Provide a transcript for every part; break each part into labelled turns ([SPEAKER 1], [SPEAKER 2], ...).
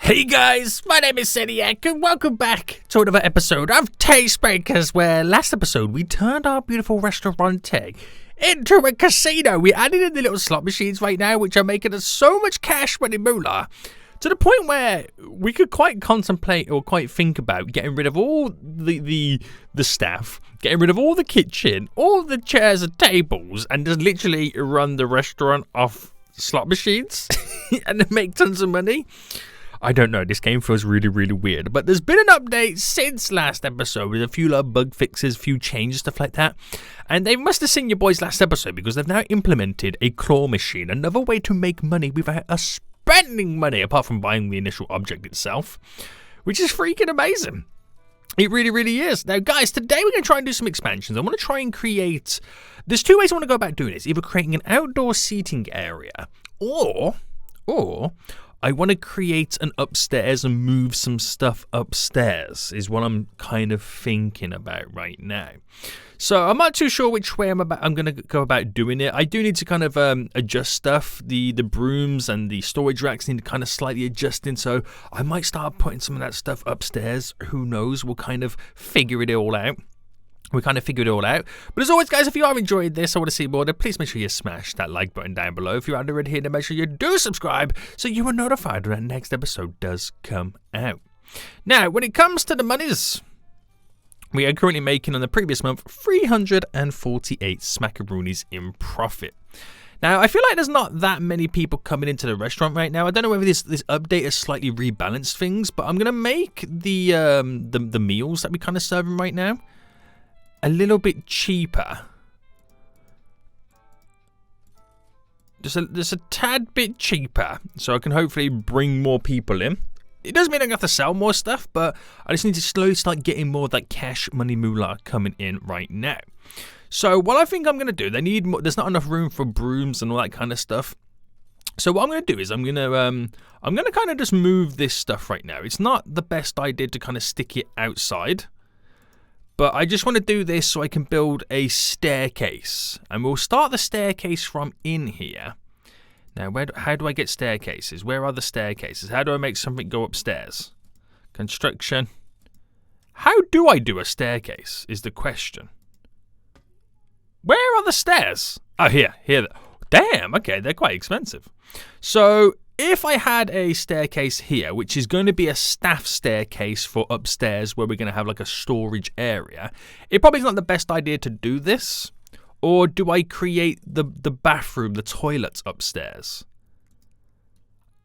[SPEAKER 1] Hey guys, my name is Seniac and welcome back to another episode of TasteMakers, where last episode we turned our beautiful restaurante into a casino. We added in the little slot machines right now, which are making us so much cash money moolah, to the point where we could quite contemplate or quite think about getting rid of all the staff, getting rid of all the kitchen, all the chairs and tables, and just literally run the restaurant off slot machines and make tons of money. I don't know, this game feels really, really weird, but there's been an update since last episode with a few little bug fixes, a few changes, stuff like that, and they must have seen your boys last episode because they've now implemented a claw machine, another way to make money without us spending money, apart from buying the initial object itself, which is freaking amazing. It really, really is. Now, guys, today we're going to try and do some expansions. I want to try and create... There's two ways I want to go about doing this. Either creating an outdoor seating area, or I want to create an upstairs and move some stuff upstairs, is what I'm kind of thinking about right now. So I'm not too sure which way I'm going to go about doing it. I do need to kind of adjust stuff. The brooms and the storage racks need to kind of slightly adjusting, so I might start putting some of that stuff upstairs. Who knows? We'll kind of figure it all out. But as always, guys, if you are enjoying this, I want to see more, then please make sure you smash that like button down below. If you're already here, then make sure you do subscribe so you are notified when the next episode does come out. Now, when it comes to the monies, we are currently making on the previous month 348 smackaroonies in profit. Now, I feel like there's not that many people coming into the restaurant right now. I don't know whether this update has slightly rebalanced things, but I'm going to make the meals that we're kind of serving right now a little bit cheaper. Just a tad bit cheaper, so I can hopefully bring more people in. It doesn't mean I have to sell more stuff, but I just need to slowly start getting more of that cash money moolah coming in right now. So what I think I'm going to do, there's not enough room for brooms and all that kind of stuff. So what I'm going to do is I'm going to kind of just move this stuff right now. It's not the best idea to kind of stick it outside, but I just want to do this so I can build a staircase. And we'll start the staircase from in here. Now, how do I get staircases? Where are the staircases? How do I make something go upstairs? Construction. How do I do a staircase is the question. Where are the stairs? Oh, here. Damn, okay, they're quite expensive. So if I had a staircase here, which is going to be a staff staircase for upstairs where we're going to have like a storage area, it probably is not the best idea to do this. Or do I create the bathroom, the toilets upstairs?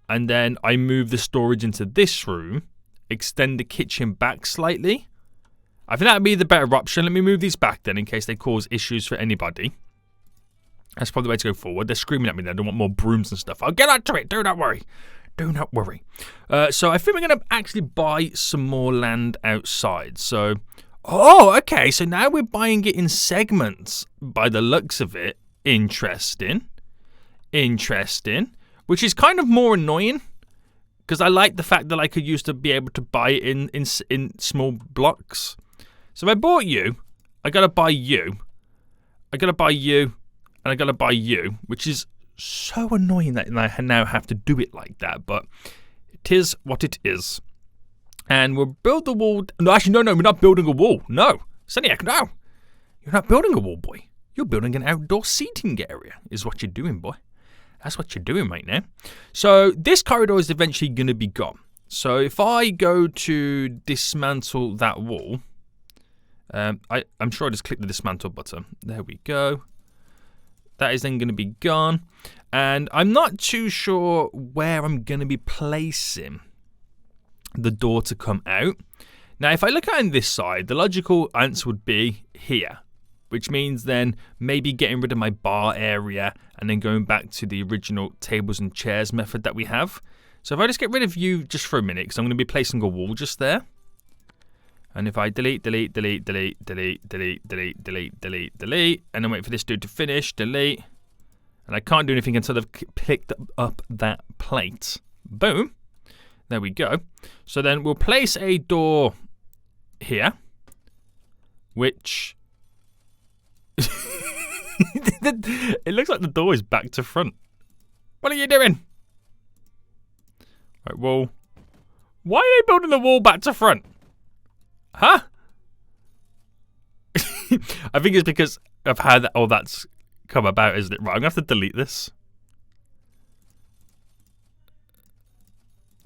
[SPEAKER 1] And then I move the storage into this room, extend the kitchen back slightly. I think that would be the better option. Let me move these back then in case they cause issues for anybody. That's probably the way to go forward. They're screaming at me there. They want more brooms and stuff. I'll get onto it. Do not worry. So I think we're going to actually buy some more land outside. So, okay. So now we're buying it in segments by the looks of it. Interesting. Which is kind of more annoying because I like the fact that I could used to be able to buy it in small blocks. So if I bought you, I got to buy you. I got to buy you. And I gotta buy you, which is so annoying that I now have to do it like that, but it is what it is. And we'll build the wall. No, actually, no, we're not building a wall. No. Seniac, no. You're not building a wall, boy. You're building an outdoor seating area, is what you're doing, boy. That's what you're doing right now. So this corridor is eventually going to be gone. So if I go to dismantle that wall, I'm sure I just click the dismantle button. There we go. That is then going to be gone. And I'm not too sure where I'm going to be placing the door to come out. Now, if I look at it on this side, the logical answer would be here, which means then maybe getting rid of my bar area and then going back to the original tables and chairs method that we have. So if I just get rid of you just for a minute, because I'm going to be placing a wall just there. And if I delete, and then wait for this dude to finish, delete, and I can't do anything until I've picked up that plate. Boom. There we go. So then we'll place a door here, which... it looks like the door is back to front. What are you doing? Right, wall. Why are they building the wall back to front? Huh? I think it's because of how all that's come about, isn't it? Right, I'm going to have to delete this.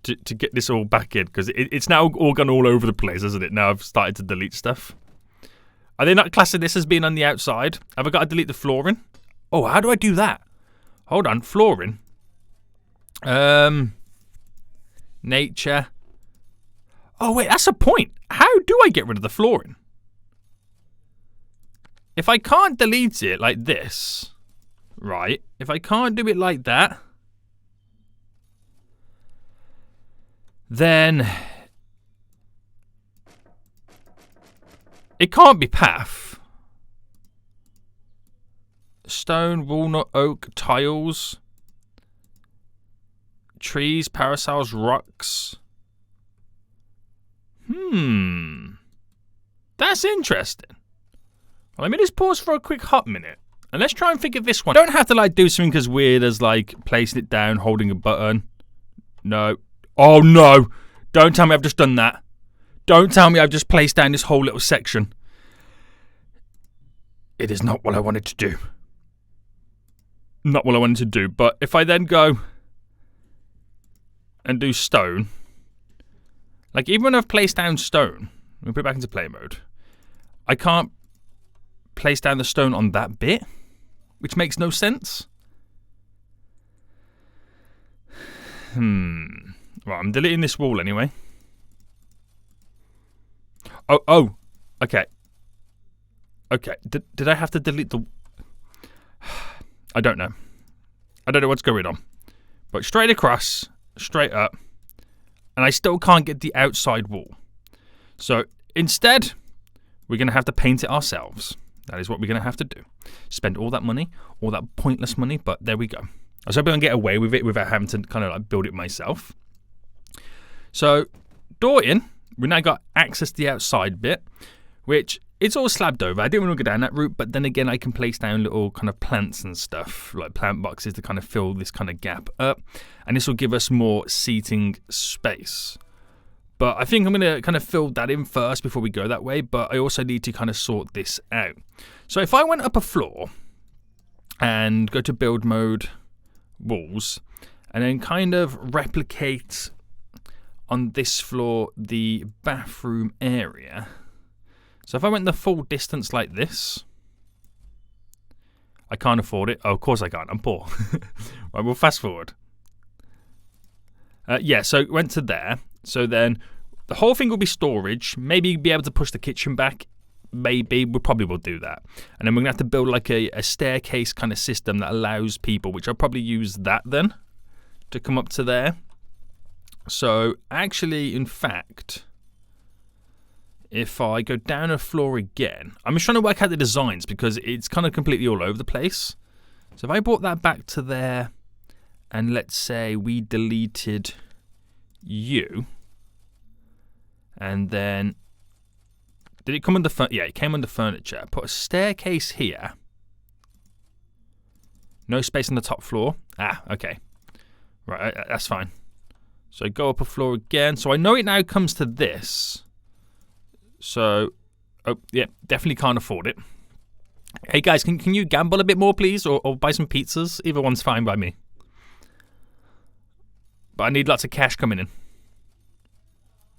[SPEAKER 1] To get this all back in, because it's now all gone all over the place, isn't it? Now I've started to delete stuff. Are they not classing this as being on the outside? Have I got to delete the flooring? Oh, how do I do that? Hold on, flooring. Nature. Oh, wait, that's a point. How do I get rid of the flooring? If I can't delete it like this, right? If I can't do it like that, then it can't be path. Stone, walnut, oak, tiles, trees, parasols, rocks. That's interesting. Well, let me just pause for a quick hot minute. And let's try and figure this one. I don't have to like do something as weird as like placing it down, holding a button. No. Oh no. Don't tell me I've just done that. Don't tell me I've just placed down this whole little section. It is not what I wanted to do. Not what I wanted to do. But if I then go and do stone, like even when I've placed down stone, let me put it back into play mode, I can't place down the stone on that bit, which makes no sense. Right, I'm deleting this wall anyway. Oh, okay. Okay, did I have to delete the... I don't know. I don't know what's going on. But straight across, straight up, and I still can't get the outside wall. So instead, we're going to have to paint it ourselves. That is what we're going to have to do. Spend all that money, all that pointless money, but there we go. I was hoping I can get away with it without having to kind of like build it myself. So, door in, we now got access to the outside bit, which it's all slabbed over. I didn't want to go down that route, but then again, I can place down little kind of plants and stuff, like plant boxes to kind of fill this kind of gap up. And this will give us more seating space. But I think I'm going to kind of fill that in first before we go that way, but I also need to kind of sort this out. So if I went up a floor and go to build mode, walls, and then kind of replicate on this floor the bathroom area. So if I went the full distance like this, I can't afford it. Oh, of course I can't. I'm poor. Right, we'll fast forward. Yeah, so it went to there. So then the whole thing will be storage. Maybe be able to push the kitchen back. Maybe. We probably will do that. And then we're going to have to build like a staircase kind of system that allows people, which I'll probably use that then to come up to there. So actually, in fact, if I go down a floor again, I'm just trying to work out the designs because it's kind of completely all over the place. So if I brought that back to there and let's say we deleted you and then did it come under yeah, it came under furniture. Put a staircase here. No space on the top floor. Ah, okay. Right, that's fine. So go up a floor again. So I know it now comes to this. So, oh, yeah, definitely can't afford it. Hey, guys, can you gamble a bit more, please? Or buy some pizzas? Either one's fine by me. But I need lots of cash coming in.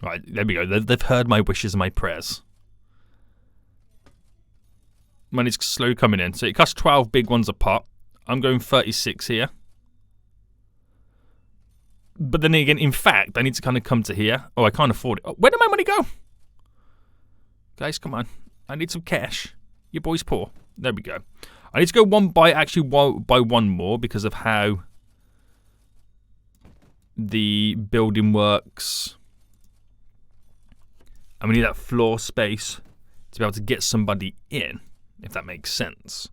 [SPEAKER 1] Right, there we go. They've heard my wishes and my prayers. Money's slowly coming in. So it costs 12 big ones a pot. I'm going 36 here. But then again, in fact, I need to kind of come to here. Oh, I can't afford it. Oh, where did my money go? Guys, come on. I need some cash. Your boy's poor. There we go. I need to go buy one more because of how the building works. And we need that floor space to be able to get somebody in, if that makes sense.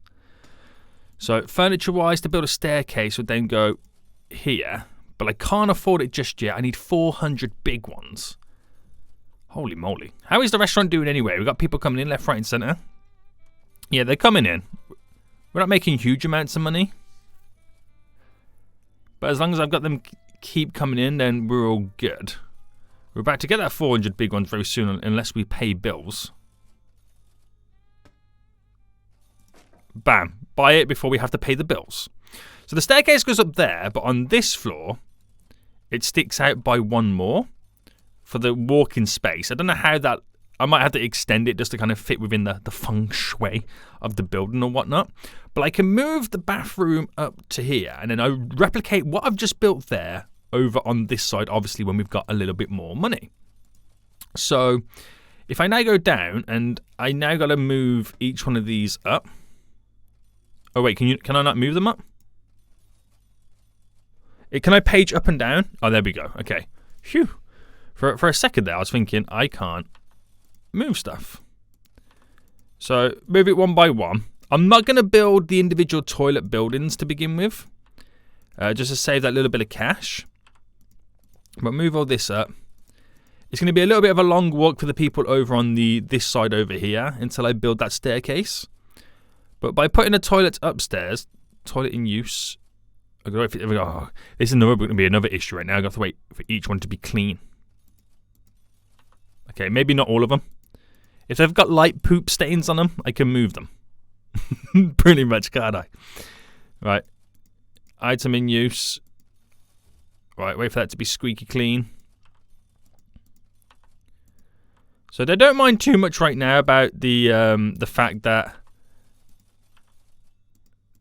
[SPEAKER 1] So furniture-wise, to build a staircase would then go here. But I can't afford it just yet. I need 400 big ones. Holy moly. How is the restaurant doing anyway? We've got people coming in left, right, and centre. Yeah, they're coming in. We're not making huge amounts of money. But as long as I've got them keep coming in, then we're all good. We're about to get that 400 big ones very soon unless we pay bills. Bam. Buy it before we have to pay the bills. So the staircase goes up there, but on this floor, it sticks out by one more for the walking space. I don't know how that... I might have to extend it just to kind of fit within the feng shui of the building or whatnot. But I can move the bathroom up to here, and then I replicate what I've just built there over on this side, obviously, when we've got a little bit more money. So if I now go down, and I now got to move each one of these up. Oh, wait, can I not move them up? Can I page up and down? Oh, there we go. Okay. Phew. For a second there, I was thinking, I can't move stuff. So move it one by one. I'm not going to build the individual toilet buildings to begin with, just to save that little bit of cash. But move all this up. It's going to be a little bit of a long walk for the people over on this side over here until I build that staircase. But by putting a toilet upstairs, toilet in use. This is going to be another issue right now. I have to wait for each one to be clean. Okay, maybe not all of them. If they've got light poop stains on them, I can move them. Pretty much, can't I? Right. Item in use. Right, wait for that to be squeaky clean. So they don't mind too much right now about the fact that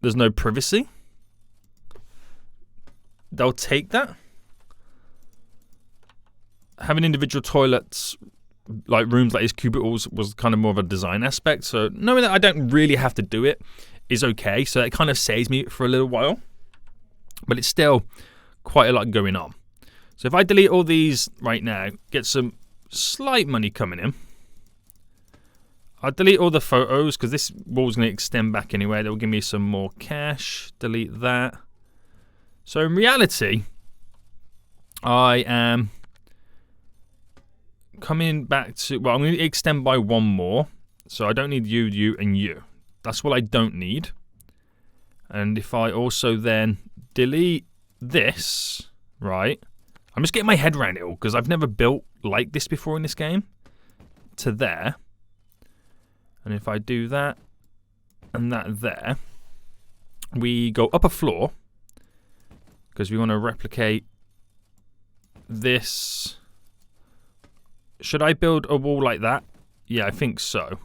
[SPEAKER 1] there's no privacy. They'll take that. Having individual toilets, like rooms like these cubicles, was kind of more of a design aspect. So knowing that I don't really have to do it is okay. So it kind of saves me for a little while. But it's still quite a lot going on. So if I delete all these right now, get some slight money coming in. I'll delete all the photos because this wall's going to extend back anyway. That will give me some more cash. Delete that. So in reality, I am coming back to... Well, I'm going to extend by one more. So I don't need you, you, and you. That's what I don't need. And if I also then delete this, right? I'm just getting my head around it all because I've never built like this before in this game. To there. And if I do that and that there, we go up a floor because we want to replicate this. Should I build a wall like that? Yeah, I think so.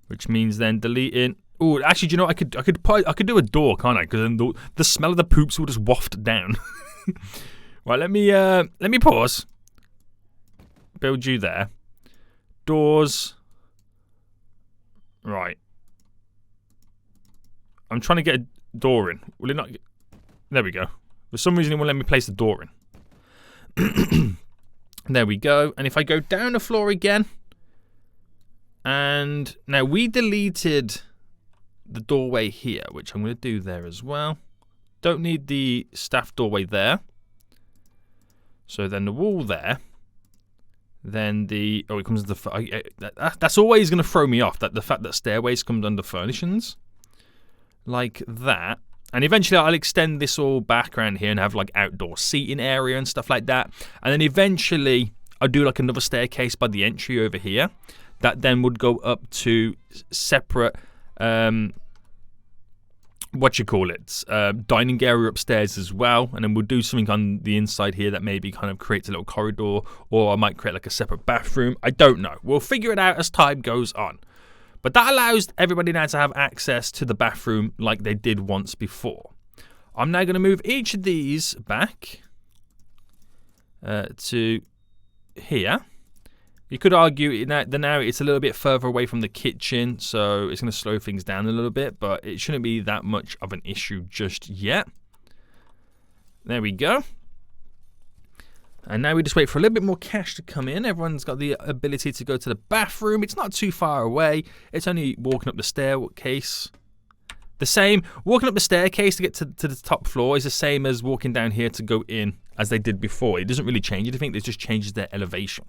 [SPEAKER 1] Which means then deleting. Oh, actually, do you know I could do a door, can't I? Because then the smell of the poops will just waft down. Right, let me pause. Build you there. Doors. Right. I'm trying to get a door in. Will it not? There we go. For some reason, it won't let me place the door in. There we go. And if I go down the floor again, and now we deleted the doorway here, which I'm going to do there as well. Don't need the staff doorway there. So then the wall there. Then the... Oh, it comes to the... That's always going to throw me off, that the fact that stairways come under furnishings. Like that. And eventually I'll extend this all back around here and have like outdoor seating area and stuff like that. And then eventually I'll do like another staircase by the entry over here. That then would go up to separate... dining area upstairs as well, and then we'll do something on the inside here that maybe kind of creates a little corridor, or I might create like a separate bathroom. I don't know. We'll figure it out as time goes on. But that allows everybody now to have access to the bathroom like they did once before. I'm now going to move each of these back to here. You could argue that now it's a little bit further away from the kitchen, so it's going to slow things down a little bit, but it shouldn't be that much of an issue just yet. There we go. And now we just wait for a little bit more cash to come in. Everyone's got the ability to go to the bathroom. It's not too far away. It's only walking up the staircase. The same, walking up the staircase to get to the top floor is the same as walking down here to go in as they did before. It doesn't really change anything. It just changes their elevation.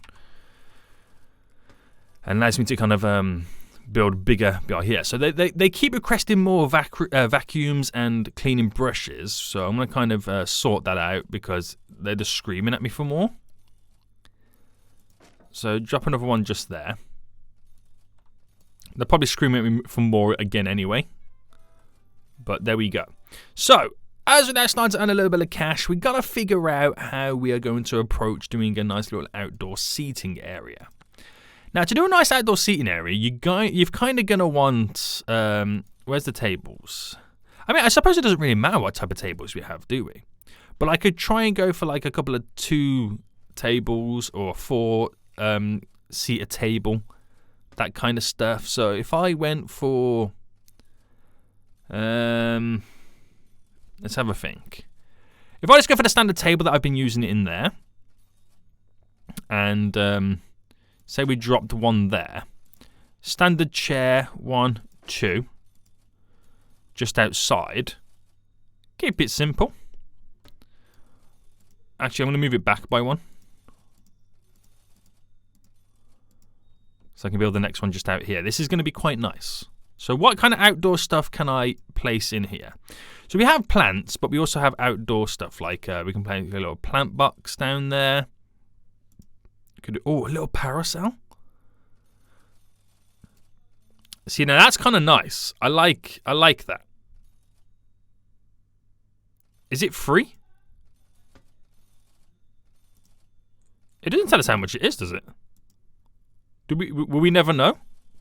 [SPEAKER 1] And allows me to kind of build bigger here. So they keep requesting more vacuums and cleaning brushes. So I'm going to kind of sort that out because they're just screaming at me for more. So drop another one just there. They're probably screaming at me for more again anyway. But there we go. So, as we're now starting to earn a little bit of cash, we got to figure out how we are going to approach doing a nice little outdoor seating area. Now, to do a nice outdoor seating area, you've kind of going to want... where's the tables? I mean, I suppose it doesn't really matter what type of tables we have, do we? But I could try and go for like a couple of 2 tables or 4 seater table. That kind of stuff. So if I went for... let's have a think. If I just go for the standard table that I've been using in there, and say we dropped one there, standard chair 1, 2, just outside. Keep it simple. Actually, I'm going to move it back by 1, so I can build the next one just out here. This is going to be quite nice. So what kind of outdoor stuff can I place in here? So we have plants, but we also have outdoor stuff. Like we can place a little plant box down there. A little parasol. See, now that's kind of nice. I like that. Is it free? It doesn't tell us how much it is, does it? Will we never know?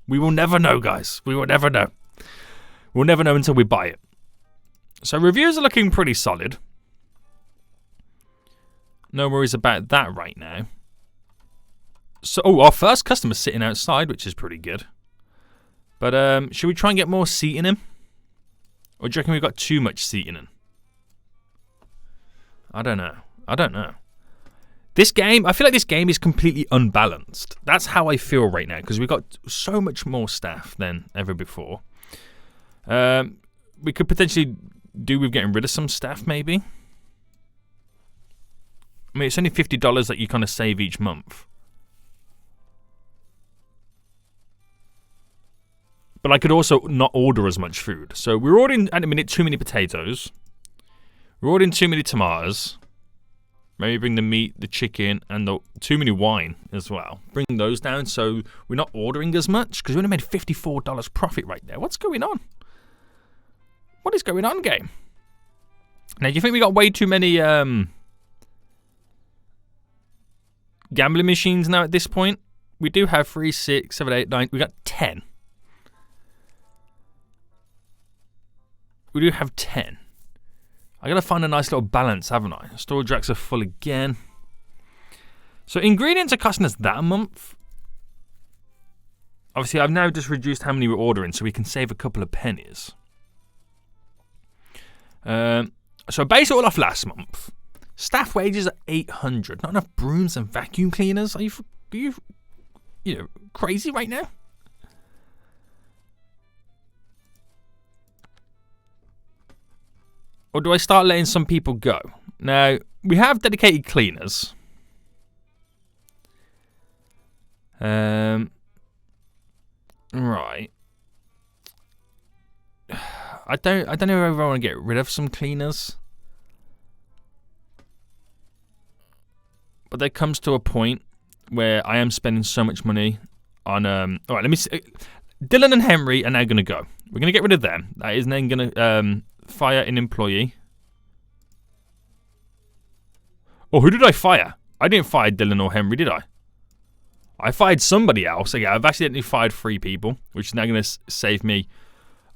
[SPEAKER 1] We will never know, guys. We will never know. We'll never know until we buy it. So reviews are looking pretty solid. No worries about that right now. So, our first customer's sitting outside, which is pretty good. But should we try and get more seating in? Or do you reckon we've got too much seating in? I don't know. This game, I feel like this game is completely unbalanced. That's how I feel right now, because we've got so much more staff than ever before. We could potentially do with getting rid of some staff, maybe. I mean, it's only $50 that you kind of save each month. But I could also not order as much food. So we're ordering, at the minute, too many potatoes. We're ordering too many tomatoes. Maybe bring the meat, the chicken, and too many wine as well. Bring those down so we're not ordering as much, because we only made $54 profit right there. What's going on? What is going on, game? Now, do you think we got way too many gambling machines now at this point? We do have 3, 6, 7, 8, 9. We got 10. We do have 10. I gotta find a nice little balance, haven't I? Storage racks are full again. So ingredients are costing us that a month. Obviously, I've now just reduced how many we're ordering, so we can save a couple of pennies. So I base it all off last month. Staff wages are $800. Not enough brooms and vacuum cleaners. Are you crazy right now? Or do I start letting some people go? Now, we have dedicated cleaners. Right. I don't know if I want to get rid of some cleaners. But there comes to a point where I am spending so much money on alright, let me see. Dylan and Henry are now gonna go. We're gonna get rid of them. That is then gonna fire an employee. Oh, who did I fire? I didn't fire Dylan or Henry, did I? I fired somebody else. Okay, I've accidentally fired 3 people, which is now going to save me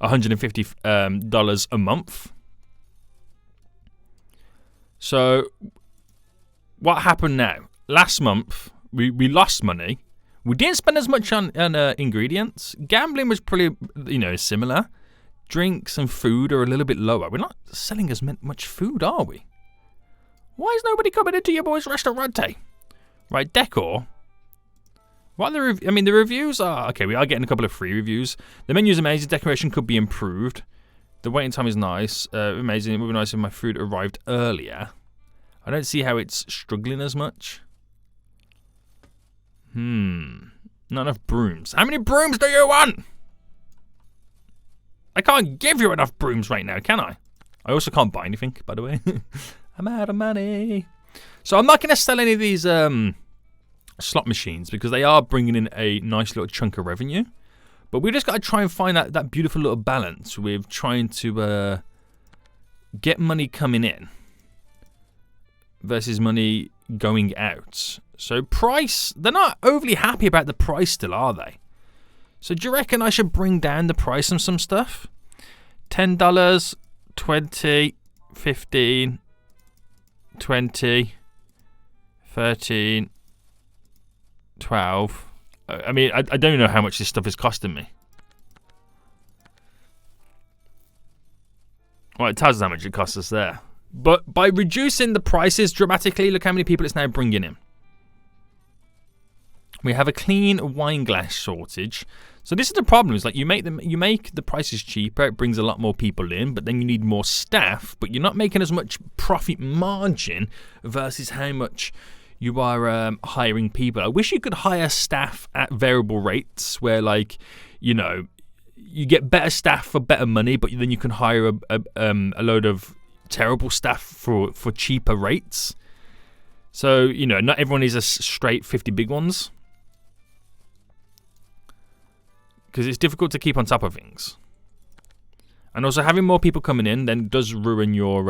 [SPEAKER 1] $150 a month. So, what happened now? Last month, we lost money. We didn't spend as much on ingredients. Gambling was pretty, similar. Drinks and food are a little bit lower. We're not selling as much food, are we? Why is nobody coming into your boys' restaurante? Right, decor. What are the reviews are... Okay, we are getting a couple of free reviews. The menu is amazing. Decoration could be improved. The waiting time is nice. Amazing. It would be nice if my food arrived earlier. I don't see how it's struggling as much. Not enough brooms. How many brooms do you want? I can't give you enough brooms right now, can I? I also can't buy anything, by the way. I'm out of money. So I'm not going to sell any of these slot machines because they are bringing in a nice little chunk of revenue. But we just got to try and find that beautiful little balance with trying to get money coming in versus money going out. So price, they're not overly happy about the price still, are they? So do you reckon I should bring down the price on some stuff? $10, 20, 15, 20, 13, 12. I mean, I don't know how much this stuff is costing me. Well, it tells us how much it costs us there. But by reducing the prices dramatically, look how many people it's now bringing in. We have a clean wine glass shortage. So this is the problem. Is like you make the prices cheaper, it brings a lot more people in, but then you need more staff, but you're not making as much profit margin versus how much you are hiring people. I wish you could hire staff at variable rates where, like, you know, you get better staff for better money, but then you can hire a load of terrible staff for cheaper rates. So, you know, not everyone is a straight 50 big ones. Because it's difficult to keep on top of things. And also having more people coming in then does ruin your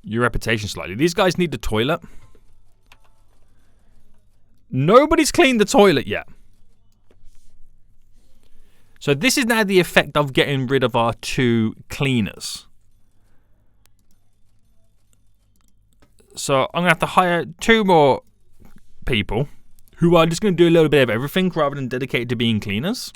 [SPEAKER 1] reputation slightly. These guys need the toilet. Nobody's cleaned the toilet yet. So this is now the effect of getting rid of our 2 cleaners. So I'm going to have to hire 2 more people who are just going to do a little bit of everything rather than dedicated to being cleaners.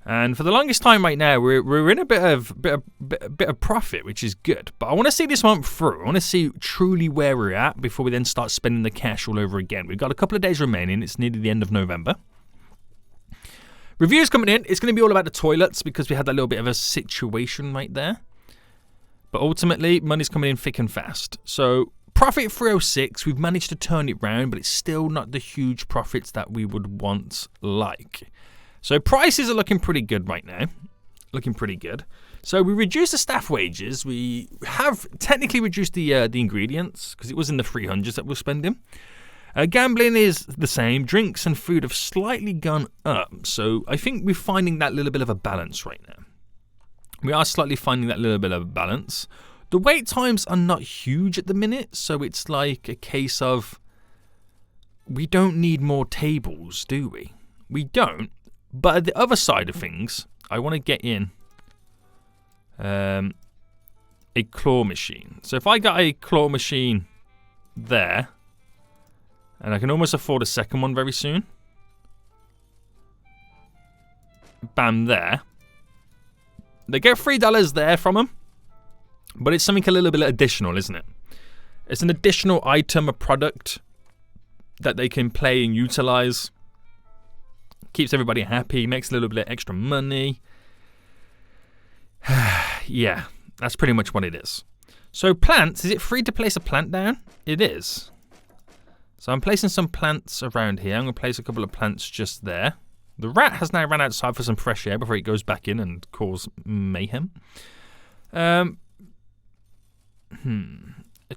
[SPEAKER 1] And for the longest time right now, we're in a bit of profit, which is good. But I want to see this month through. I want to see truly where we're at before we then start spending the cash all over again. We've got a couple of days remaining. It's nearly the end of November. Reviews coming in. It's going to be all about the toilets because we had that little bit of a situation right there. But ultimately, money's coming in thick and fast. So profit 306. We've managed to turn it round, but it's still not the huge profits that we would want like. So prices are looking pretty good right now. Looking pretty good. So we reduced the staff wages. We have technically reduced the ingredients because it was in the 300s that we're spending. Gambling is the same. Drinks and food have slightly gone up. So I think we're finding that little bit of a balance right now. We are slightly finding that little bit of a balance. The wait times are not huge at the minute. So it's like a case of we don't need more tables, do we? We don't. But at the other side of things, I want to get in a claw machine. So if I got a claw machine there, and I can almost afford a second one very soon. Bam, there. They get $3 there from them, but it's something a little bit additional, isn't it? It's an additional item, a product that they can play and utilize. Keeps everybody happy, makes a little bit of extra money. Yeah, that's pretty much what it is. So plants, is it free to place a plant down? It is. So I'm placing some plants around here. I'm going to place a couple of plants just there. The rat has now run outside for some fresh air before it goes back in and cause mayhem. A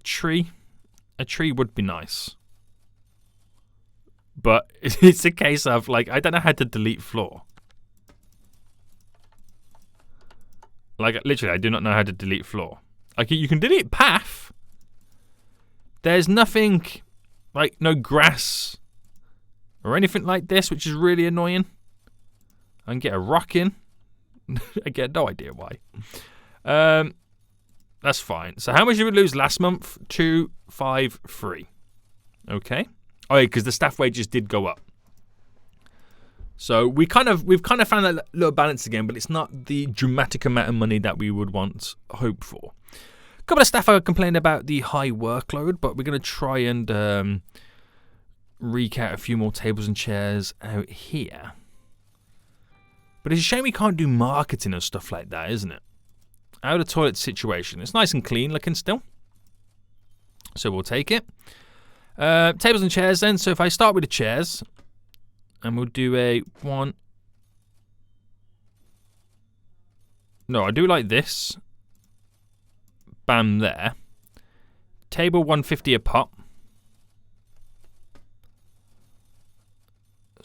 [SPEAKER 1] tree. A tree would be nice. But it's a case of, like, I don't know how to delete floor. Like, literally, I do not know how to delete floor. Like, you can delete path. There's nothing, like, no grass or anything like this, which is really annoying. I can get a rock in. I get no idea why. That's fine. So how much did we lose last month? 253. Okay. Oh, yeah, because the staff wages did go up. So we've kind of found that little balance again, but it's not the dramatic amount of money that we would want hope for. A couple of staff are complaining about the high workload, but we're going to try and reke out a few more tables and chairs out here. But it's a shame we can't do marketing and stuff like that, isn't it? Out of toilet situation. It's nice and clean looking still. So we'll take it. Tables and chairs then. So if I start with the chairs, and we'll do a one. No, I do like this. Bam, there. Table 150 a pop.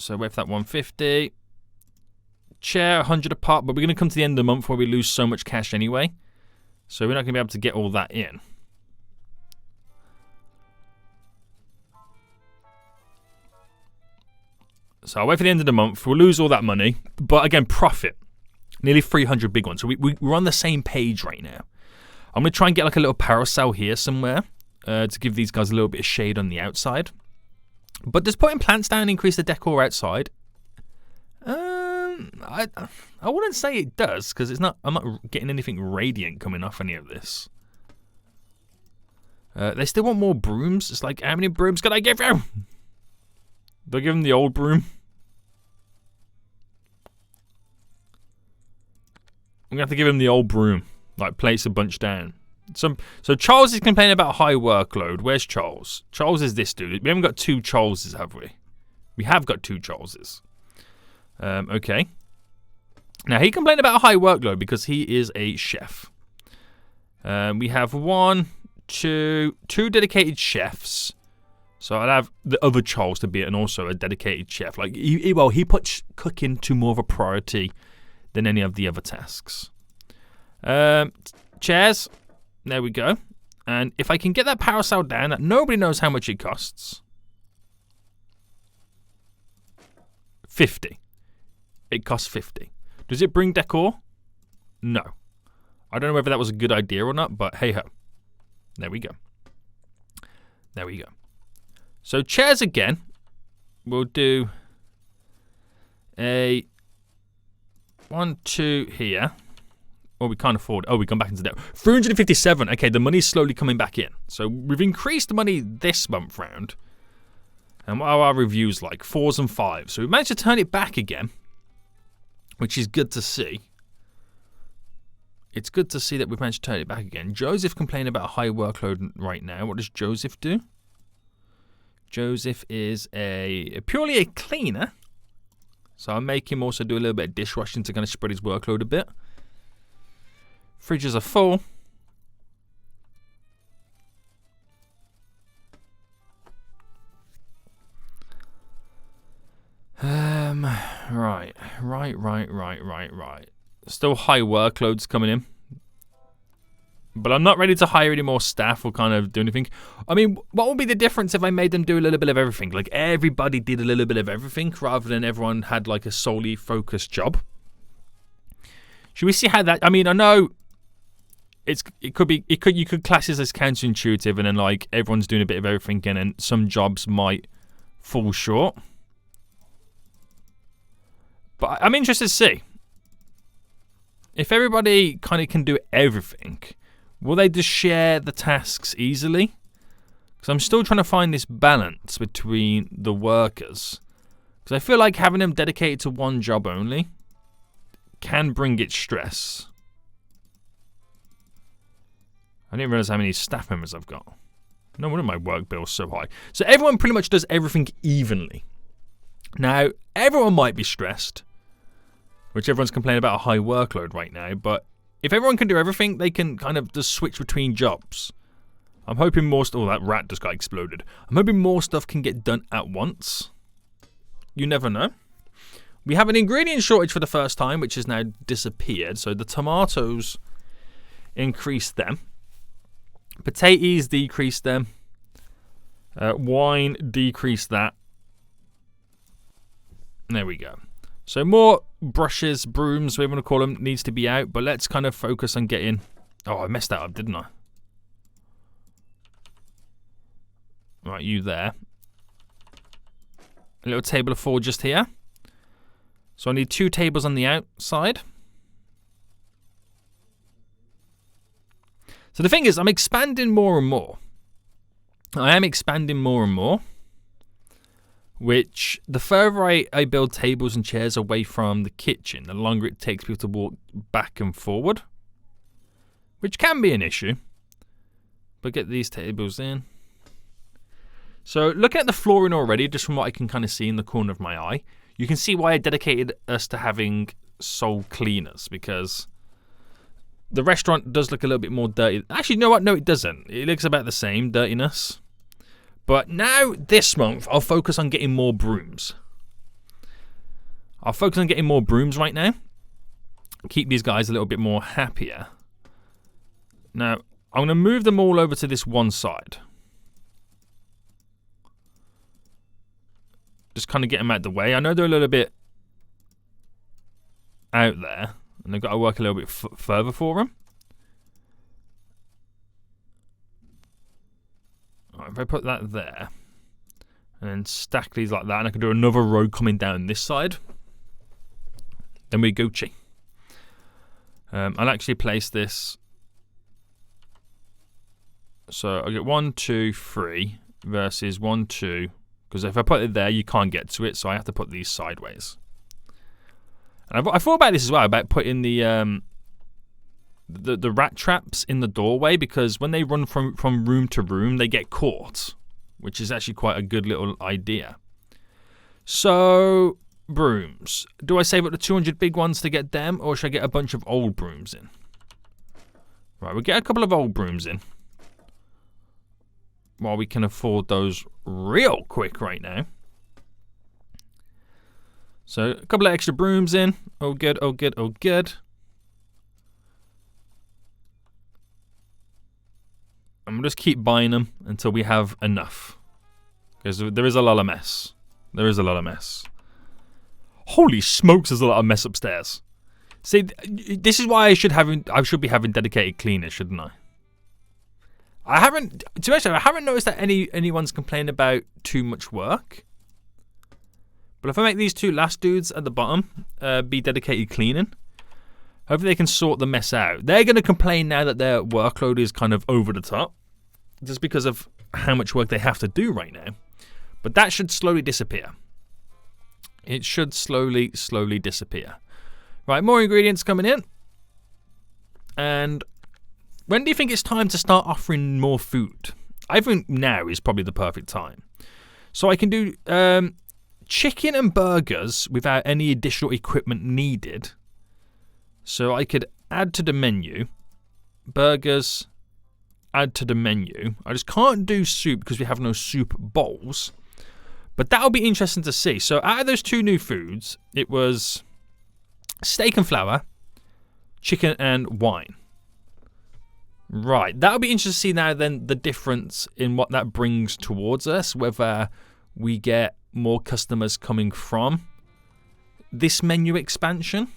[SPEAKER 1] So wait for that 150. Chair 100 apart, but we're going to come to the end of the month where we lose so much cash anyway. So we're not going to be able to get all that in. So I'll wait for the end of the month. We'll lose all that money. But again, profit. Nearly 300 big ones. So we're on the same page right now. I'm going to try and get like a little parasol here somewhere to give these guys a little bit of shade on the outside. But does putting plants down increase the decor outside? I wouldn't say it does, because I'm not getting anything radiant coming off any of this. They still want more brooms. It's like, how many brooms can I give you? Do I give them the old broom? I'm gonna have to give him the old broom. Like, place a bunch down. So Charles is complaining about high workload. Where's Charles? Charles is this dude. We haven't got two Charleses, have we? We have got two Charleses. Okay. Now, he complained about a high workload because he is a chef. We have two dedicated chefs. So I'll have the other Charles to be and also a dedicated chef. Like, he puts cooking to more of a priority than any of the other tasks. Chairs. There we go. And if I can get that parasol down, that nobody knows how much it costs. 50. It costs 50. Does it bring decor? No. I don't know whether that was a good idea or not, but hey ho. There we go. There we go. So chairs again. We'll do a 1, 2 here. Oh, we can't afford. Oh, we come back into debt. 357. Okay, the money's slowly coming back in. So we've increased the money this month round. And what are our reviews like? 4s and 5s. So we managed to turn it back again, which is good to see. It's good to see that we've managed to turn it back again. Joseph complaining about a high workload right now. What does Joseph do? Joseph is purely a cleaner. So I'll make him also do a little bit of dishwashing to kind of spread his workload a bit. Fridges are full. Right. Still high workloads coming in. But I'm not ready to hire any more staff or kind of do anything. I mean, what would be the difference if I made them do a little bit of everything? Like, everybody did a little bit of everything rather than everyone had like a solely focused job. Should we see how that... I mean, I know you could class this as counterintuitive, and then like everyone's doing a bit of everything, and then some jobs might fall short. But I'm interested to see if everybody kind of can do everything. Will they just share the tasks easily? Because I'm still trying to find this balance between the workers. Because I feel like having them dedicated to one job only can bring it stress. I didn't realize how many staff members I've got. No wonder my work bill's so high. So everyone pretty much does everything evenly. Now, everyone might be stressed, which everyone's complaining about a high workload right now, but if everyone can do everything, they can kind of just switch between jobs. I'm hoping more stuff... Oh, that rat just got exploded. I'm hoping more stuff can get done at once. You never know. We have an ingredient shortage for the first time, which has now disappeared. So the tomatoes increased them. Potatoes decreased them. Wine decreased that. There we go. So more brushes, brooms, whatever you want to call them, needs to be out. But let's kind of focus on getting... Oh, I messed that up, didn't I? Right, you there. A little table of 4 just here. So I need 2 tables on the outside. So the thing is, I'm expanding more and more. I am expanding more and more. Which, the further I build tables and chairs away from the kitchen, the longer it takes people to walk back and forward. Which can be an issue. But get these tables in. So, looking at the flooring already, just from what I can kind of see in the corner of my eye, you can see why I dedicated us to having sole cleaners. Because the restaurant does look a little bit more dirty. Actually, you know what? No, it doesn't. It looks about the same dirtiness. But now, this month, I'll focus on getting more brooms. I'll focus on getting more brooms right now. Keep these guys a little bit more happier. Now, I'm going to move them all over to this one side. Just kind of get them out of the way. I know they're a little bit out there, and they've got to work a little bit further for them. Right, if I put that there, and then stack these like that, and I can do another row coming down this side, then we're Gucci. I'll actually place this. So I'll get 1, 2, 3 versus 1, 2. Because if I put it there, you can't get to it, so I have to put these sideways. And I thought about this as well, about putting the rat traps in the doorway, because when they run from room to room, they get caught, which is actually quite a good little idea. So, brooms. Do I save up the 200 big ones to get them, or should I get a bunch of old brooms in? Right, we'll get a couple of old brooms in. While we can afford those real quick right now. So, a couple of extra brooms in. Oh, good, oh, good, oh, good. And we'll just keep buying them until we have enough. Because there is a lot of mess. There is a lot of mess. Holy smokes, there's a lot of mess upstairs. See, this is why I should be having dedicated cleaners, shouldn't I? I haven't noticed that anyone's complained about too much work. But if I make these two last dudes at the bottom be dedicated cleaning, hopefully they can sort the mess out. They're going to complain now that their workload is kind of over the top, just because of how much work they have to do right now. But that should slowly disappear. It should slowly disappear. Right, more ingredients coming in. And when do you think it's time to start offering more food? I think now is probably the perfect time. So I can do chicken and burgers without any additional equipment needed. So I could add to the menu. Burgers, add to the menu. I just can't do soup because we have no soup bowls. But that'll be interesting to see. So out of those two new foods, it was steak and flour, chicken and wine. Right, that'll be interesting to see now then the difference in what that brings towards us, whether we get more customers coming from this menu expansion.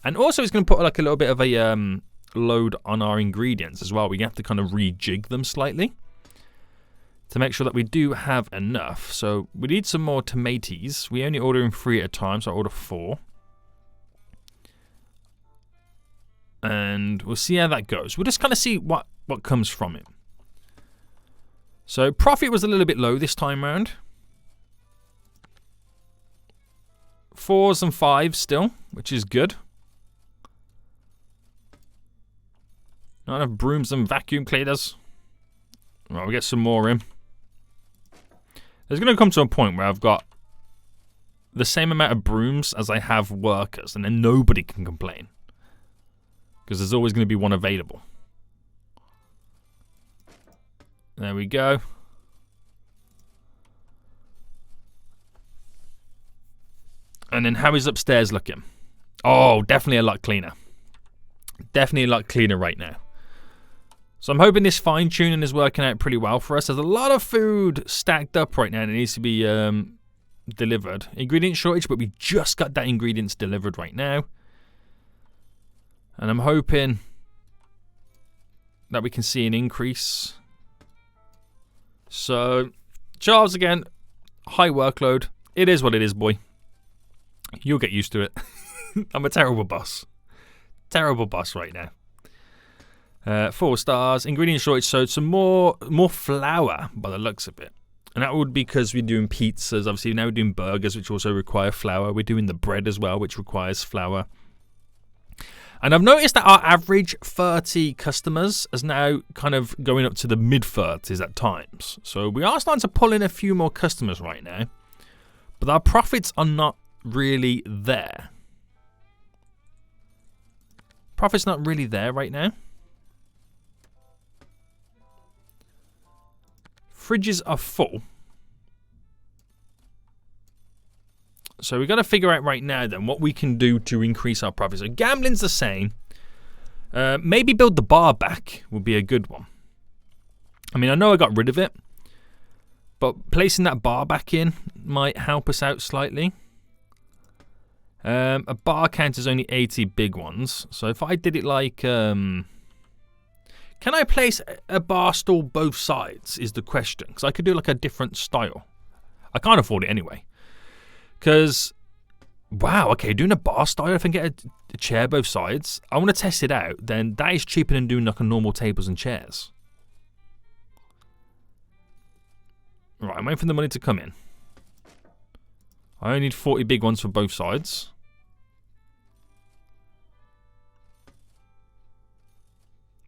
[SPEAKER 1] And also it's going to put like a little bit of a load on our ingredients as well. We have to kind of rejig them slightly to make sure that we do have enough. So we need some more tomatoes. We only order in 3 at a time, so I order 4. And we'll see how that goes. We'll just kind of see what comes from it. So profit was a little bit low this time round. 4s and 5s still, which is good. Not enough brooms and vacuum cleaners. Right, we'll get some more in. There's going to come to a point where I've got the same amount of brooms as I have workers, and then nobody can complain. Because there's always going to be one available. There we go. And then how is upstairs looking? Oh, definitely a lot cleaner. Definitely a lot cleaner right now. So I'm hoping this fine-tuning is working out pretty well for us. There's a lot of food stacked up right now and it needs to be delivered. Ingredient shortage, but we just got that ingredients delivered right now. And I'm hoping that we can see an increase. So, Charles again, high workload. It is what it is, boy. You'll get used to it. I'm a terrible boss. Terrible boss right now. 4 stars. Ingredient shortage, so some more flour by the looks of it. And that would be because we're doing pizzas. Obviously, now we're doing burgers, which also require flour. We're doing the bread as well, which requires flour. And I've noticed that our average 30 customers is now kind of going up to the mid-30s at times. So we are starting to pull in a few more customers right now. But our profits are not really there. Profit's not really there right now. Fridges are full. So we've got to figure out right now then what we can do to increase our profits. So gambling's the same. Maybe build the bar back would be a good one. I mean, I know I got rid of it, but placing that bar back in might help us out slightly. A bar count is only 80 big ones. So if I did it like... can I place a bar stall both sides is the question. Because I could do like a different style. I can't afford it anyway. Because, wow, okay, doing a bar style, if I can get a chair both sides, I want to test it out, then that is cheaper than doing like a normal tables and chairs. Right, I'm waiting for the money to come in. I only need 40 big ones for both sides.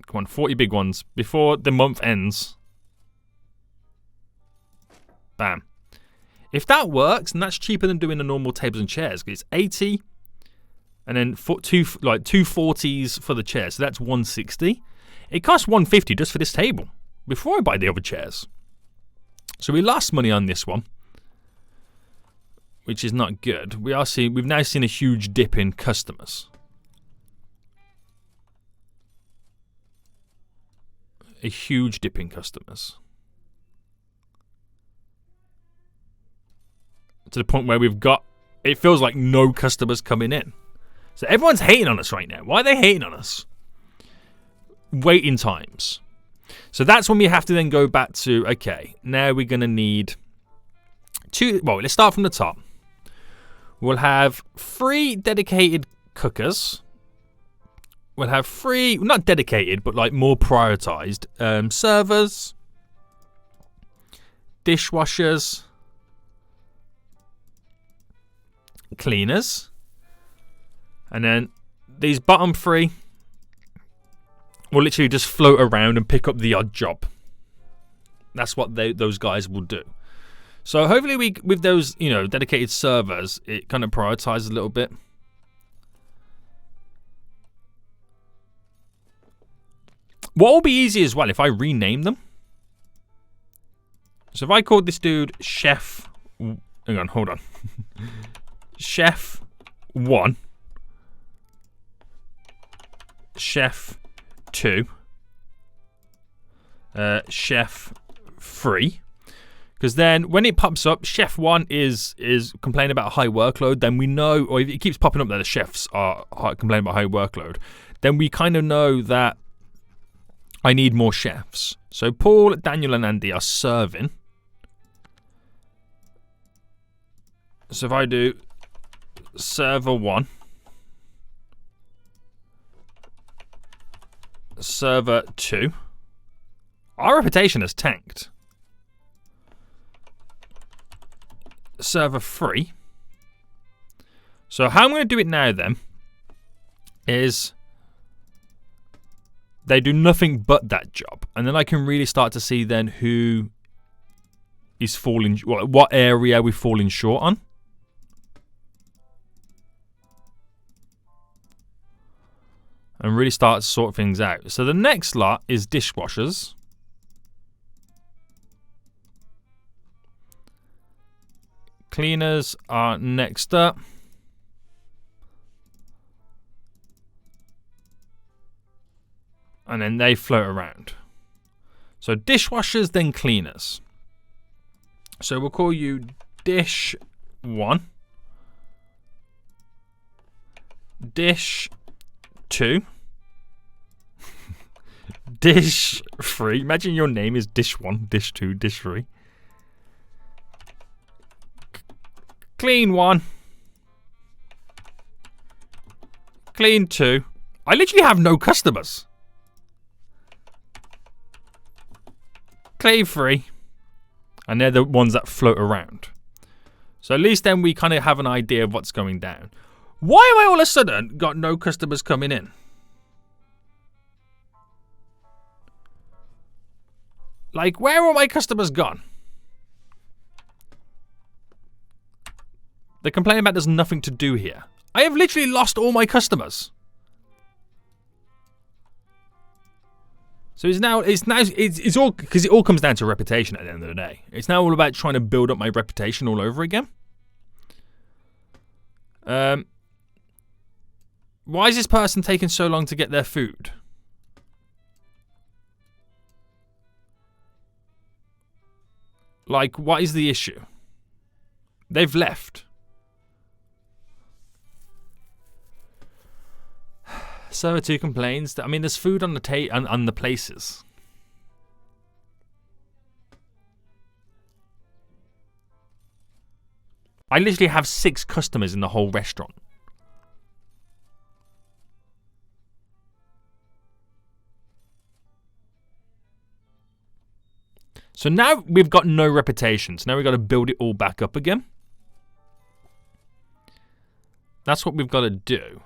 [SPEAKER 1] Come on, 40 big ones before the month ends. Bam. If that works, and that's cheaper than doing the normal tables and chairs, because it's 80, and then two 40s for the chairs, so that's 160. It costs 150 just for this table before I buy the other chairs. So we lost money on this one, which is not good. We've now seen a huge dip in customers. A huge dip in customers. To the point where we've got, it feels like no customers coming in. So everyone's hating on us right now. Why are they hating on us? Waiting times. So that's when we have to then go back to, okay, now we're going to need let's start from the top. We'll have 3 dedicated cookers. We'll have 3, not dedicated, but like more prioritized servers, dishwashers, cleaners, and then these bottom 3 will literally just float around and pick up the odd job. That's what those guys will do. So hopefully with those, dedicated servers, it kind of prioritizes a little bit. What will be easy as well if I rename them. So if I called this dude Chef... Hang on, hold on. Chef 1. Chef 2. Chef 3. Because then when it pops up, Chef 1 is complaining about a high workload, then we know, or if it keeps popping up that the chefs are complaining about high workload, then we kind of know that I need more chefs. So Paul, Daniel, and Andy are serving. So if I do server 1, server 2, our reputation has tanked. Server 3. So how I'm going to do it now then is they do nothing but that job, and then I can really start to see then who is falling, what area we're falling short on. And really start to sort things out. So the next lot is dishwashers. Cleaners are next up. And then they float around. So dishwashers, then cleaners. So we'll call you Dish 1. Dish 2. Dish 3. Imagine your name is Dish 1, Dish 2, Dish 3. Clean 1. Clean 2. I literally have no customers. Clean 3. And they're the ones that float around. So at least then we kind of have an idea of what's going down. Why have I all of a sudden got no customers coming in? Like, where are my customers gone? They're complaining about there's nothing to do here. I have literally lost all my customers. So it's all, because it all comes down to reputation at the end of the day. It's now all about trying to build up my reputation all over again. Why is this person taking so long to get their food? Like, what is the issue? They've left. Server 2 complains that, I mean, there's food on the on the places. I literally have 6 customers in the whole restaurant. So now we've got no reputation. So now we've got to build it all back up again. That's what we've got to do.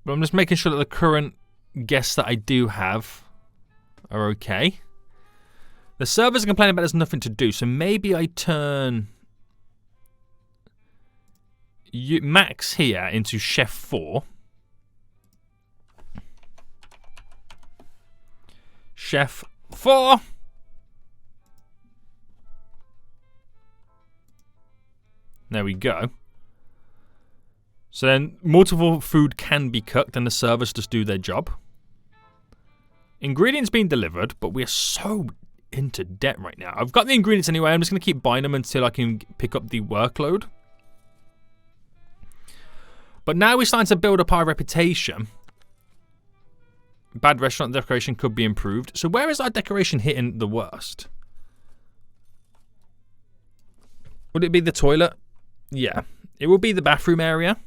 [SPEAKER 1] But I'm just making sure that the current guests that I do have are okay. The servers are complaining about there's nothing to do. So maybe I turn Max here into Chef 4. Chef 4. There we go. So then multiple food can be cooked and the servers just do their job. Ingredients being delivered, but we're so into debt right now. I've got the ingredients anyway. I'm just going to keep buying them until I can pick up the workload. But now we're starting to build up our reputation. Bad restaurant decoration could be improved. So where is our decoration hitting the worst? Would it be the toilet? Yeah. It will be the bathroom area.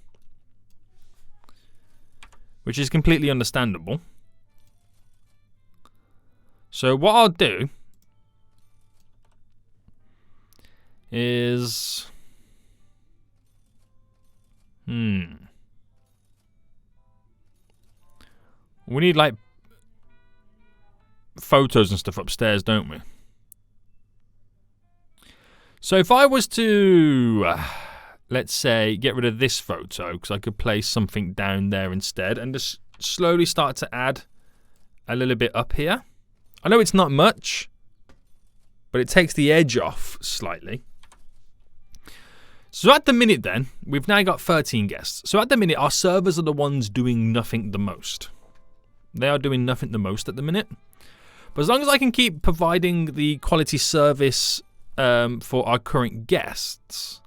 [SPEAKER 1] Which is completely understandable. So what I'll do is... We need, like, photos and stuff upstairs, don't we? So if I was to, let's say, get rid of this photo, because I could place something down there instead, and just slowly start to add a little bit up here. I know it's not much, but it takes the edge off slightly. So at the minute then, we've now got 13 guests. So at the minute, our servers are the ones doing nothing the most. They are doing nothing the most at the minute. But as long as I can keep providing the quality service for our current guests,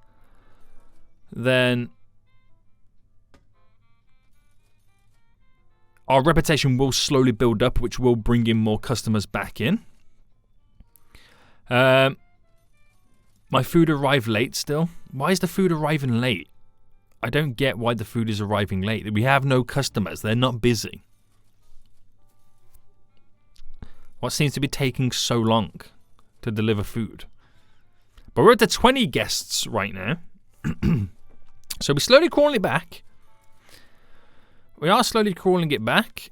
[SPEAKER 1] then our reputation will slowly build up, which will bring in more customers back in. My food arrived late still. Why is the food arriving late? I don't get why the food is arriving late. We have no customers. They're not busy. What seems to be taking so long to deliver food? But we're at the 20 guests right now. So we're slowly crawling it back. We are slowly crawling it back.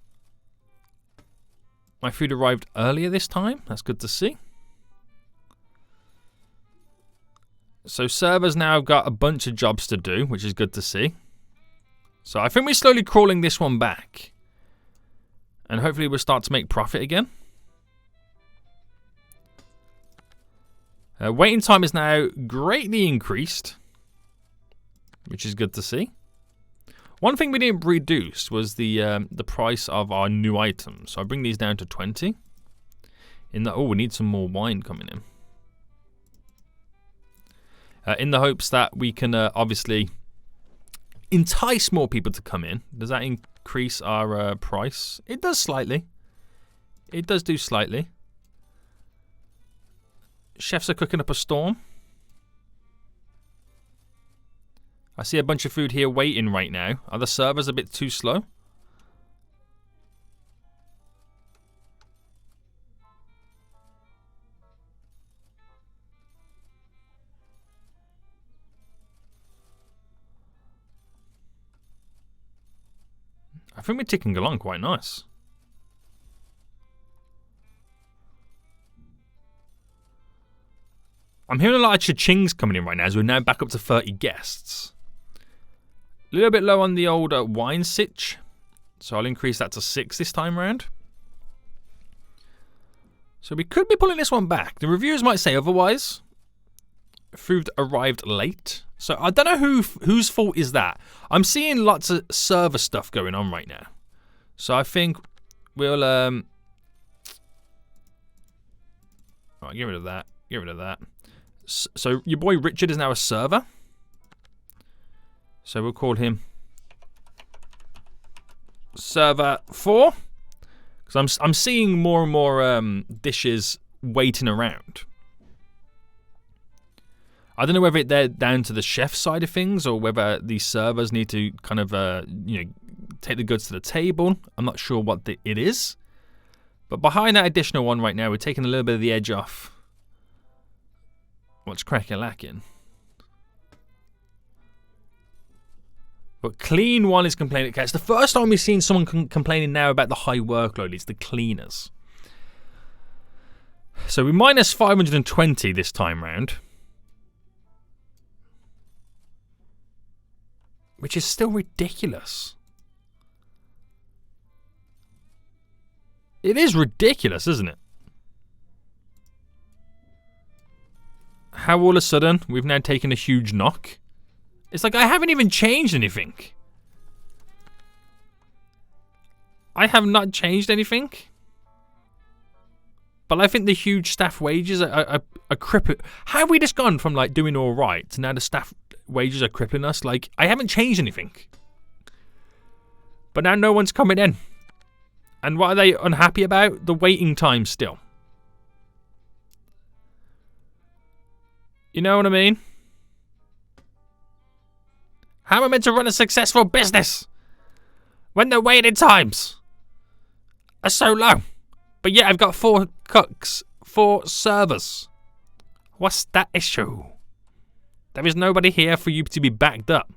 [SPEAKER 1] My food arrived earlier this time. That's good to see. So servers now have got a bunch of jobs to do, which is good to see. So I think we're slowly crawling this one back. And hopefully we'll start to make profit again. Waiting time is now greatly increased, which is good to see. One thing we didn't reduce was the price of our new items. So I bring these down to 20. We need some more wine coming in. In the hopes that we can obviously entice more people to come in. Does that increase our price? It does slightly. It does do slightly. Chefs are cooking up a storm. I see a bunch of food here waiting right now. Are the servers a bit too slow? I think we're ticking along quite nice. I'm hearing a lot of cha-chings coming in right now, as we're now back up to 30 guests. A little bit low on the old wine sitch, so I'll increase that to 6 this time round. So we could be pulling this one back. The reviewers might say otherwise. Food arrived late. So I don't know whose fault is that. I'm seeing lots of server stuff going on right now. So I think we'll Alright, get rid of that. Get rid of that. So your boy Richard is now a server. So we'll call him Server 4. Because I'm seeing more and more dishes waiting around. I don't know whether they're down to the chef side of things or whether these servers need to kind of take the goods to the table. I'm not sure what it is. But behind that additional one right now, we're taking a little bit of the edge off what's crack-a-lacking. But clean one is complaining. Okay, it's the first time we've seen someone complaining now about the high workload. It's the cleaners. So we're minus 520 this time round. Which is still ridiculous. It is ridiculous, isn't it? How all of a sudden we've now taken a huge knock. It's like I haven't even changed anything. I have not changed anything. But I think the huge staff wages are crippling. How have we just gone from like doing all right to now the staff wages are crippling us? Like, I haven't changed anything. But now no one's coming in. And what are they unhappy about? The waiting time still. You know what I mean? How am I meant to run a successful business when the waiting times are so low? But yet I've got 4 cooks, 4 servers. What's that issue? There is nobody here for you to be backed up.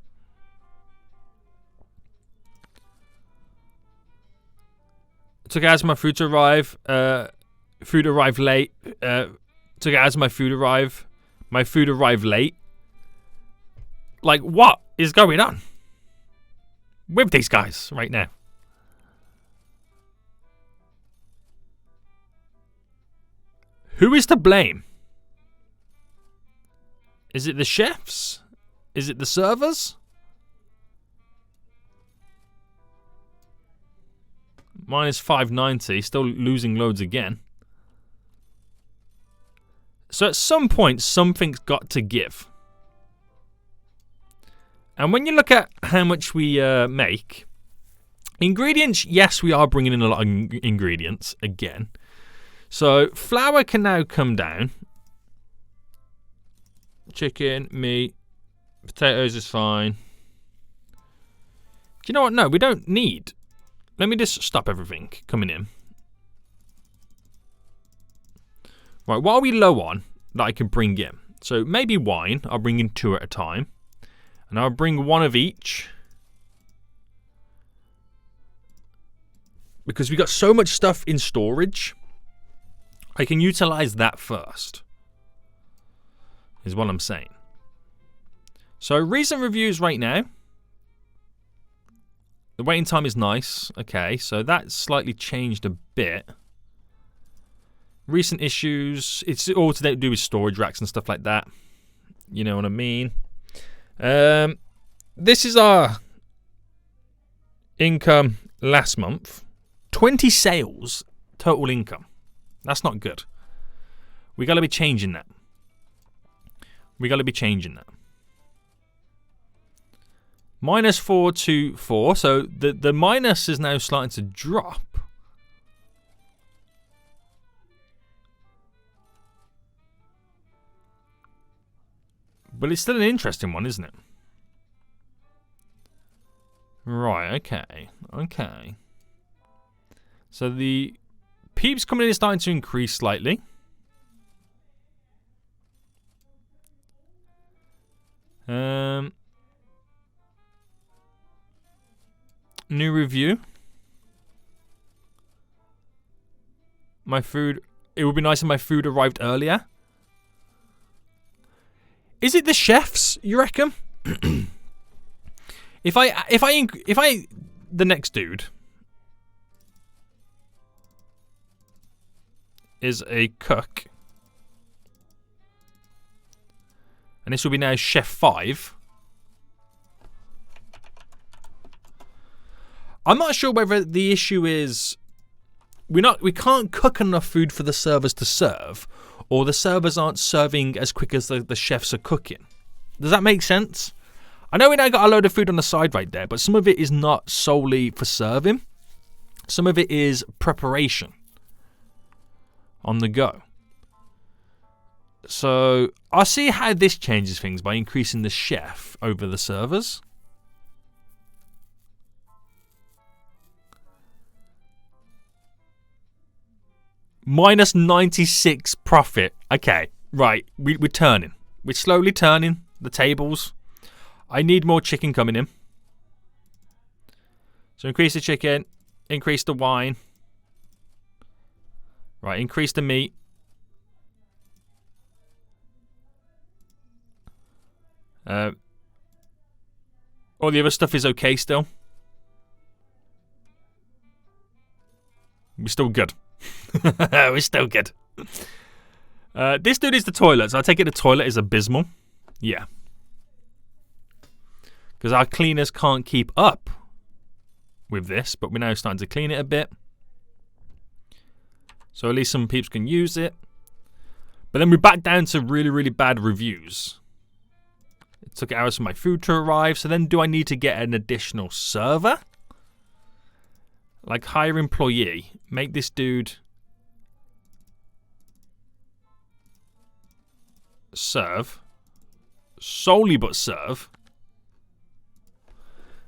[SPEAKER 1] It took hours for my food to arrive. Food arrived late. Took hours for my food arrive. My food arrived late. Like, what is going on with these guys right now? Who is to blame? Is it the chefs? Is it the servers? Minus 590, still losing loads again. So at some point, something's got to give. And when you look at how much we make, ingredients, yes, we are bringing in a lot of ingredients again. So flour can now come down. Chicken, meat, potatoes is fine. Do you know what? No, we don't need. Let me just stop everything coming in. Right, what are we low on that I can bring in? So maybe wine. I'll bring in 2 at a time. And I'll bring 1 of each. Because we got so much stuff in storage. I can utilize that first. Is what I'm saying. So recent reviews right now. The waiting time is nice. Okay, so that's slightly changed a bit. Recent issues. It's all to do with storage racks and stuff like that. You know what I mean? This is our income last month. 20 sales total income. That's not good. We got to be changing that. We got to be changing that. Minus 424. So the minus is now starting to drop. But it's still an interesting one, isn't it? Right, okay. Okay. So the peeps coming in is starting to increase slightly. New review. My food. It would be nice if my food arrived earlier. Is it the chefs, you reckon? if I the next dude. is a cook. And this will be now Chef 5. I'm not sure whether the issue is we can't cook enough food for the servers to serve, or the servers aren't serving as quick as the chefs are cooking. Does that make sense? I know we now got a load of food on the side right there, but some of it is not solely for serving. Some of it is preparation on the go. So I'll see how this changes things by increasing the chef over the servers. Minus 96 profit. Okay, right. We're turning. We're slowly turning the tables. I need more chicken coming in. So increase the chicken. Increase the wine. Right, increase the meat. All the other stuff is okay still. We're still good. We're still good. This dude is the toilet, so I take it the toilet is abysmal. Yeah. Because our cleaners can't keep up with this, but we're now starting to clean it a bit. So at least some peeps can use it. But then we're back down to really, really bad reviews. It took hours for my food to arrive, so then do I need to get an additional server? Like hire employee, make this dude serve, solely but serve,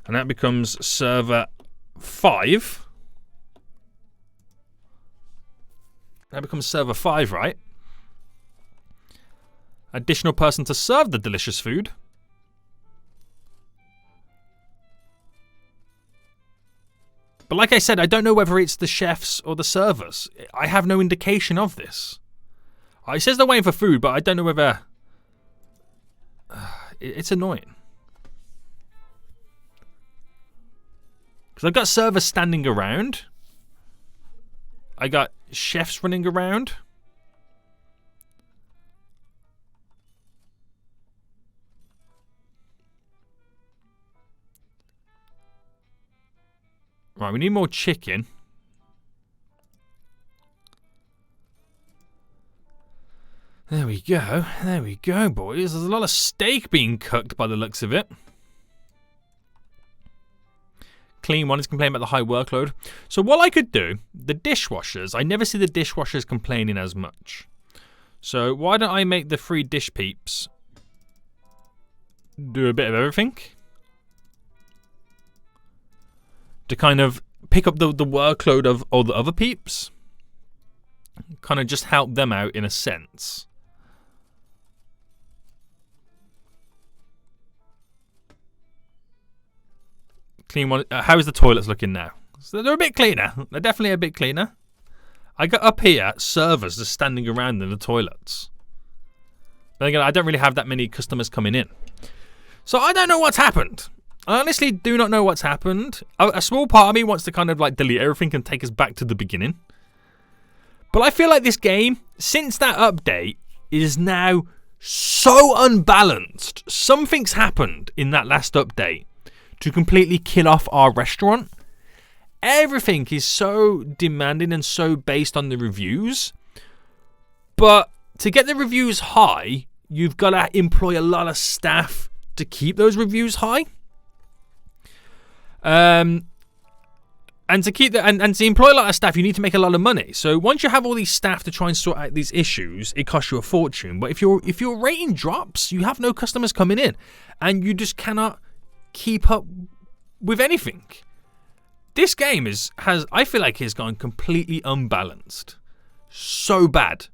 [SPEAKER 1] and that becomes server 5. That becomes server 5, right? Additional person to serve the delicious food. But like I said, I don't know whether it's the chefs or the servers. I have no indication of this. It says they're waiting for food, but I don't know whether... it's annoying. Because I've got servers standing around. I got chefs running around. Right, we need more chicken. There we go. There we go, boys. There's a lot of steak being cooked by the looks of it. Clean one is complaining about the high workload. So what I could do, the dishwashers, I never see the dishwashers complaining as much. So why don't I make the 3 dish peeps do a bit of everything? To kind of pick up the workload of all the other peeps. Kind of just help them out in a sense. Clean one. How's the toilets looking now? So they're a bit cleaner. They're definitely a bit cleaner. I got up here, servers just standing around in the toilets. Then again, I don't really have that many customers coming in. So I don't know what's happened. I honestly do not know what's happened. A small part of me wants to kind of like delete everything and take us back to the beginning. But I feel like this game, since that update, is now so unbalanced. Something's happened in that last update to completely kill off our restaurant. Everything is so demanding and so based on the reviews. But to get the reviews high, you've got to employ a lot of staff to keep those reviews high. And to keep and to employ a lot of staff, you need to make a lot of money. So once you have all these staff to try and sort out these issues, it costs you a fortune. But if your rating drops, you have no customers coming in, and you just cannot keep up with anything. This game I feel like has gone completely unbalanced. So bad,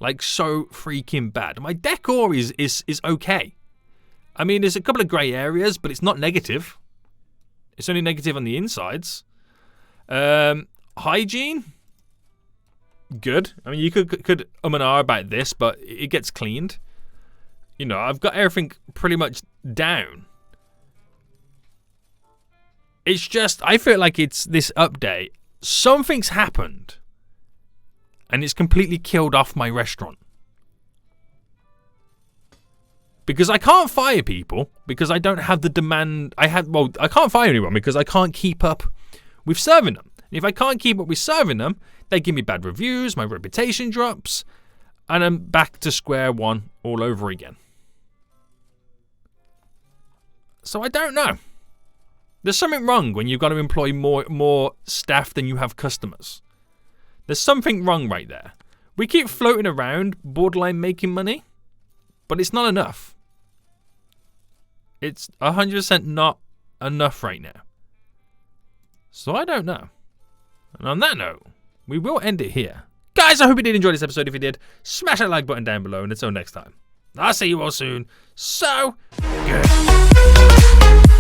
[SPEAKER 1] like so freaking bad. My decor is okay. I mean, there's a couple of grey areas, but it's not negative. It's only negative on the insides. Hygiene, good. I mean, you could and ah about this, but it gets cleaned. You know, I've got everything pretty much down. It's just, I feel like it's this update. Something's happened. And it's completely killed off my restaurant. Because I can't fire people because I don't have the demand. I can't fire anyone because I can't keep up with serving them. And if I can't keep up with serving them, they give me bad reviews, my reputation drops, and I'm back to square one all over again. So I don't know. There's something wrong when you've got to employ more staff than you have customers. There's something wrong right there. We keep floating around borderline making money, but it's not enough. It's 100% not enough right now. So I don't know. And on that note, we will end it here. Guys, I hope you did enjoy this episode. If you did, smash that like button down below. And until next time, I'll see you all soon. So good.